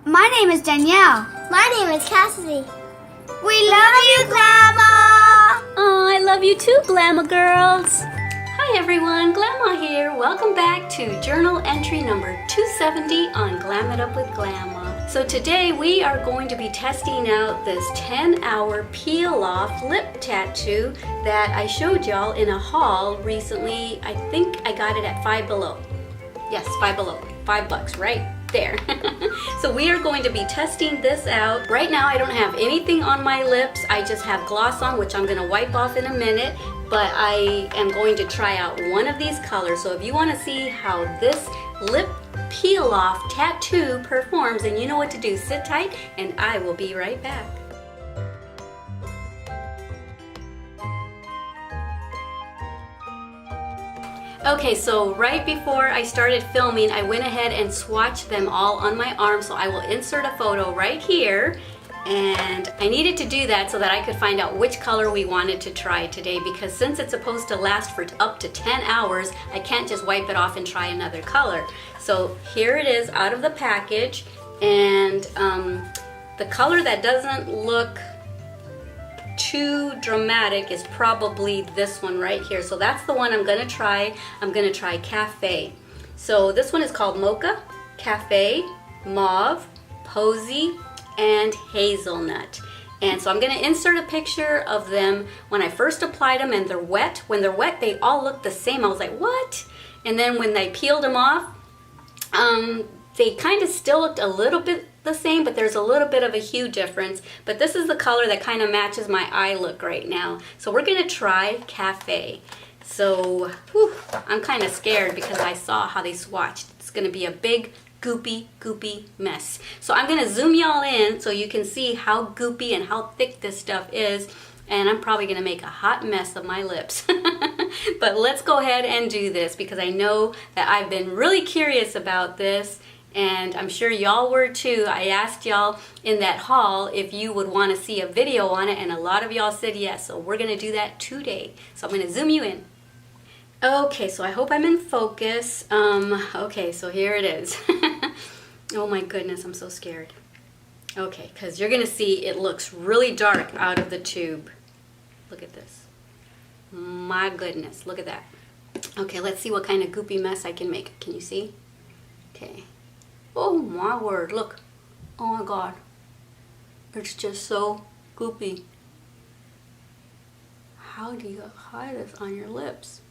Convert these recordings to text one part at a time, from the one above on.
My name is Danielle. My name is Cassidy. We love you, Glama! Oh, I love you too, Glama girls. Hi everyone, Glama here. Welcome back to journal entry number 270 on Glam It Up with Glama. So today we are going to be testing out this 10-hour peel-off lip tattoo that I showed y'all in a haul recently. I think I got it at Five Below. Yes, Five Below. $5 right there. So we are going to be testing this out. Right now I don't have anything on my lips. I just have gloss on, which I'm going to wipe off in a minute. But I am going to try out one of these colors. So if you want to see how this lip peel off tattoo performs, then you know what to do. Sit tight and I will be right back. Okay, so right before I started filming, I went ahead and swatched them all on my arm. So I will insert a photo right here. And I needed to do that so that I could find out which color we wanted to try today, because since it's supposed to last for up to 10 hours, I can't just wipe it off and try another color. So here it is out of the package, and the color that doesn't look too dramatic is probably this one right here. So that's the one I'm gonna try. I'm gonna try Cafe. So this one is called Mocha, Cafe, Mauve, Posy, and Hazelnut. And so I'm going to insert a picture of them when I first applied them, and they're wet. When they're wet, they all look the same. I was like, what? And then when they peeled them off, they kind of still looked a little bit the same, but there's a little bit of a hue difference. But this is the color that kind of matches my eye look right now. So we're going to try Cafe. So I'm kind of scared because I saw how they swatched. It's going to be a big goopy mess. So I'm gonna zoom y'all in so you can see how goopy and how thick this stuff is, and I'm probably gonna make a hot mess of my lips. But let's go ahead and do this, because I know that I've been really curious about this, and I'm sure y'all were too. I asked y'all in that haul if you would want to see a video on it, and a lot of y'all said yes, so we're gonna do that today. So I'm gonna zoom you in. Okay, so I hope I'm in focus. Okay, so here it is. Oh my goodness, I'm so scared. Okay, because you're gonna see it looks really dark out of the tube. Look at this. My goodness, look at that. Okay, let's see what kind of goopy mess I can make. Can you see? Okay. Oh my word, look. Oh my God. It's just so goopy. How do you hide this on your lips?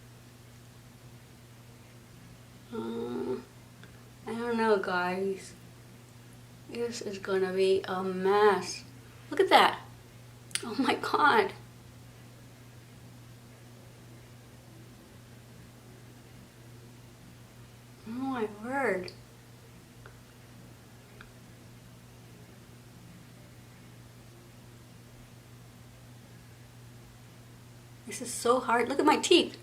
I don't know, guys. This is gonna be a mess. Look at that. Oh my God. Oh my word. This is so hard. Look at my teeth.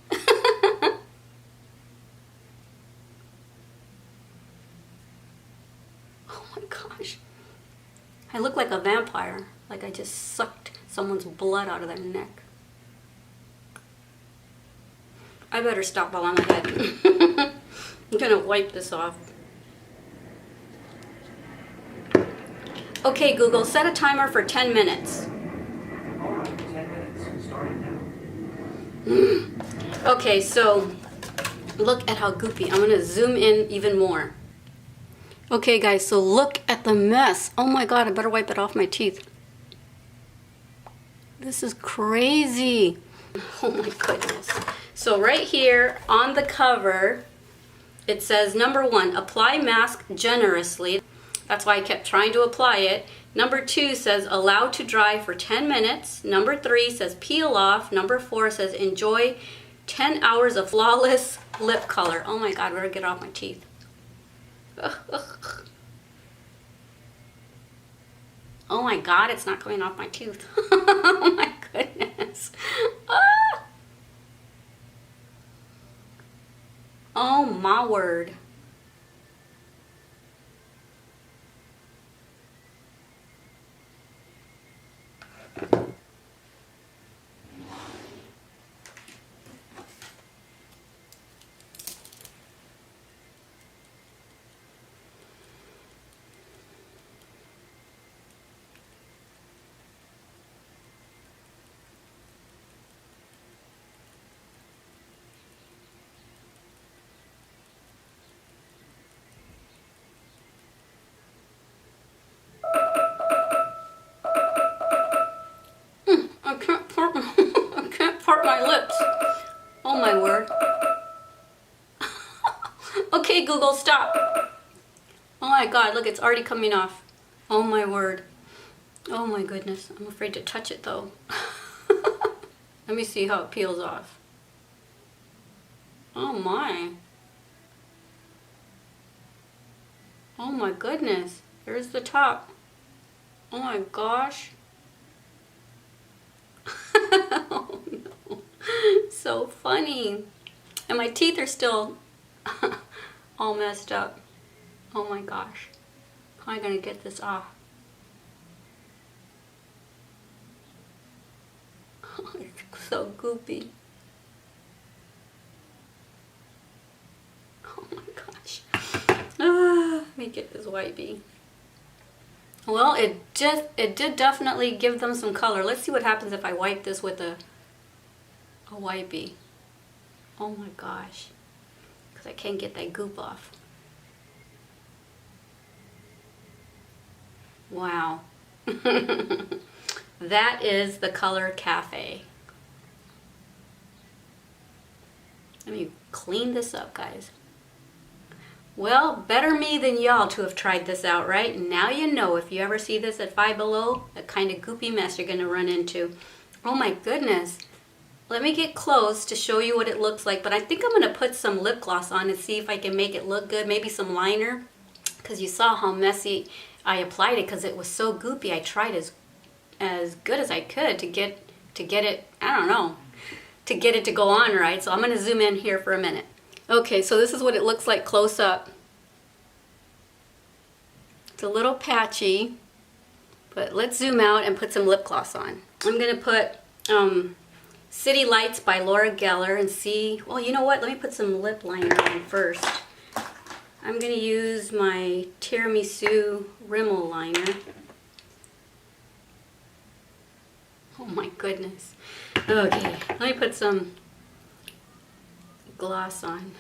I look like a vampire, like I just sucked someone's blood out of their neck. I better stop while I'm ahead. I'm gonna wipe this off. Okay, Google, set a timer for 10 minutes. Alright, 10 minutes, starting now. Okay, so look at how goopy. I'm gonna zoom in even more. Okay guys, so look at the mess. Oh my God, I better wipe it off my teeth. This is crazy. Oh my goodness. So right here on the cover, it says number 1, apply mask generously. That's why I kept trying to apply it. Number 2 says allow to dry for 10 minutes. Number 3 says peel off. Number 4 says enjoy 10 hours of flawless lip color. Oh my God, I better get off my teeth. Oh my God, it's not coming off my tooth. Oh my goodness. Ah. Oh my word. hurt my lips. Oh my word. Okay, Google, stop. Oh my God, look, it's already coming off. Oh my word. Oh my goodness, I'm afraid to touch it though. Let me see how it peels off. Oh my. Oh my goodness, here's the top. Oh my gosh. Oh no, so funny. And my teeth are still all messed up. Oh my gosh, how am I gonna get this off? It's so goopy. Oh my gosh. Let me get this wipey. Well, it did definitely give them some color. Let's see what happens if I wipe this with a wipey. Oh my gosh, because I can't get that goop off. Wow. That is the color Cafe. Let me clean this up, guys. Well, better me than y'all to have tried this out, right? Now you know if you ever see this at Five Below, the kind of goopy mess you're gonna run into. Oh my goodness. Let me get close to show you what it looks like, but I think I'm gonna put some lip gloss on and see if I can make it look good. Maybe some liner, because you saw how messy I applied it because it was so goopy. I tried as good as I could to get it, I don't know, to get it to go on right. So I'm gonna zoom in here for a minute. Okay, so this is what it looks like close up. It's a little patchy, but let's zoom out and put some lip gloss on. I'm gonna put City Lights by Laura Geller and see, well, you know what? Let me put some lip liner on first. I'm gonna use my Tiramisu Rimmel liner. Oh my goodness. Okay, let me put some gloss on.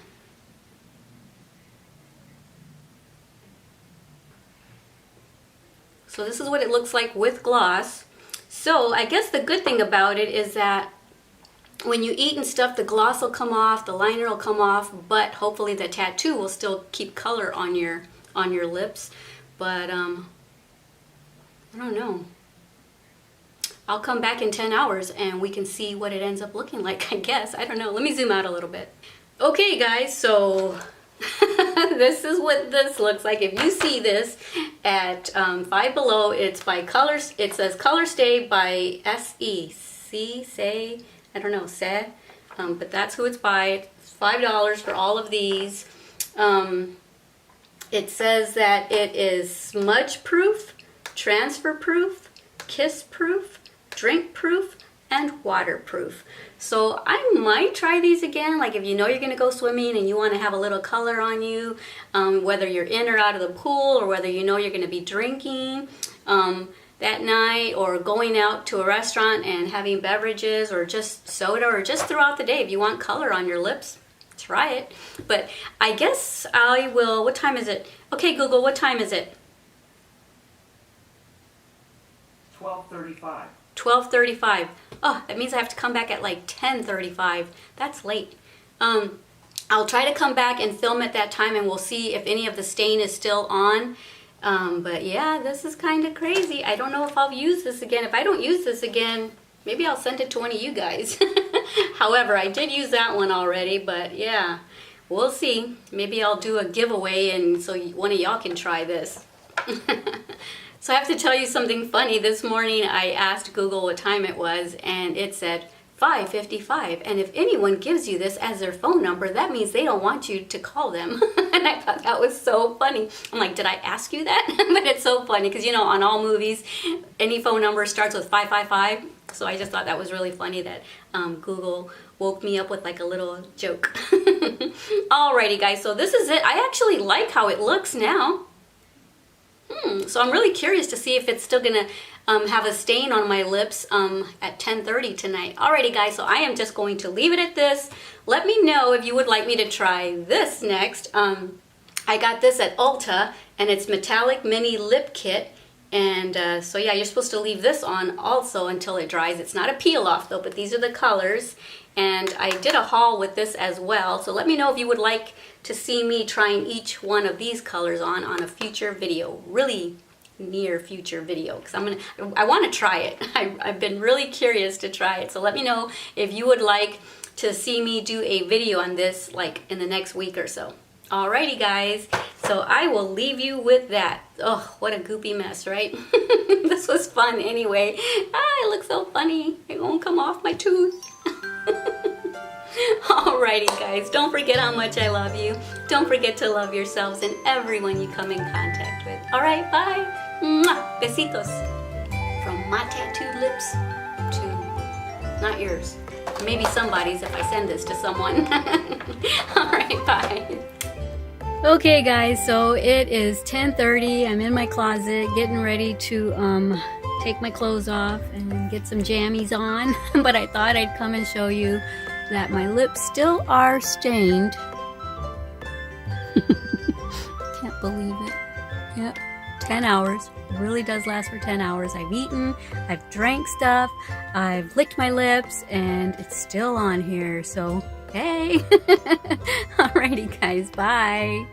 So this is what it looks like with gloss. So I guess the good thing about it is that when you eat and stuff, the gloss will come off, the liner will come off, but hopefully the tattoo will still keep color on your lips. But I don't know. I'll come back in 10 hours and we can see what it ends up looking like, I guess. I don't know. Let me zoom out a little bit. Okay, guys, so this is what this looks like. If you see this at Five Below, it's by Colors. It says Color Stay by Say, I don't know, Say, but that's who it's by. It's $5 for all of these. It says that it is smudge proof, transfer proof, kiss proof, drink proof, and waterproof. So I might try these again, like if you know you're gonna go swimming and you wanna have a little color on you, whether you're in or out of the pool, or whether you know you're gonna be drinking that night, or going out to a restaurant and having beverages, or just soda, or just throughout the day. If you want color on your lips, try it. But I guess I will, what time is it? Okay, Google, what time is it? 12:35. 12:35. Oh, that means I have to come back at like 10:35. That's late. I'll try to come back and film at that time, and we'll see if any of the stain is still on. But yeah, this is kind of crazy. I don't know if I'll use this again. If I don't use this again, maybe I'll send it to one of you guys. However, I did use that one already, but yeah, we'll see. Maybe I'll do a giveaway, and so one of y'all can try this. So I have to tell you something funny. This morning I asked Google what time it was, and it said 5:55. And if anyone gives you this as their phone number, that means they don't want you to call them. And I thought that was so funny. I'm like, did I ask you that? But it's so funny because, you know, on all movies, any phone number starts with 555. So I just thought that was really funny that Google woke me up with like a little joke. Alrighty, guys, so this is it. I actually like how it looks now. So I'm really curious to see if it's still gonna have a stain on my lips at 10:30 tonight. Alrighty, guys, so I am just going to leave it at this. Let me know if you would like me to try this next. I got this at Ulta, and it's Metallic Mini Lip Kit And so yeah, you're supposed to leave this on also until it dries. It's not a peel off though, but these are the colors. And I did a haul with this as well. So let me know if you would like to see me trying each one of these colors on a future video, really near future video, because I want to try it. I've been really curious to try it. So let me know if you would like to see me do a video on this like in the next week or so. Alrighty guys, so I will leave you with that. Oh, what a goopy mess, right? This was fun anyway. Ah, it looks so funny. It won't come off my tooth. Alrighty guys, don't forget how much I love you. Don't forget to love yourselves and everyone you come in contact with. Alright, bye. Mwah. Besitos. From my tattooed lips to not yours. Maybe somebody's if I send this to someone. Alright, bye. Okay guys, so it is 10:30. I'm in my closet getting ready to take my clothes off and get some jammies on. But I thought I'd come and show you that my lips still are stained. Can't believe it. Yep, 10 hours. It really does last for 10 hours. I've eaten, I've drank stuff, I've licked my lips, and it's still on here. So, hey. Alrighty guys, bye.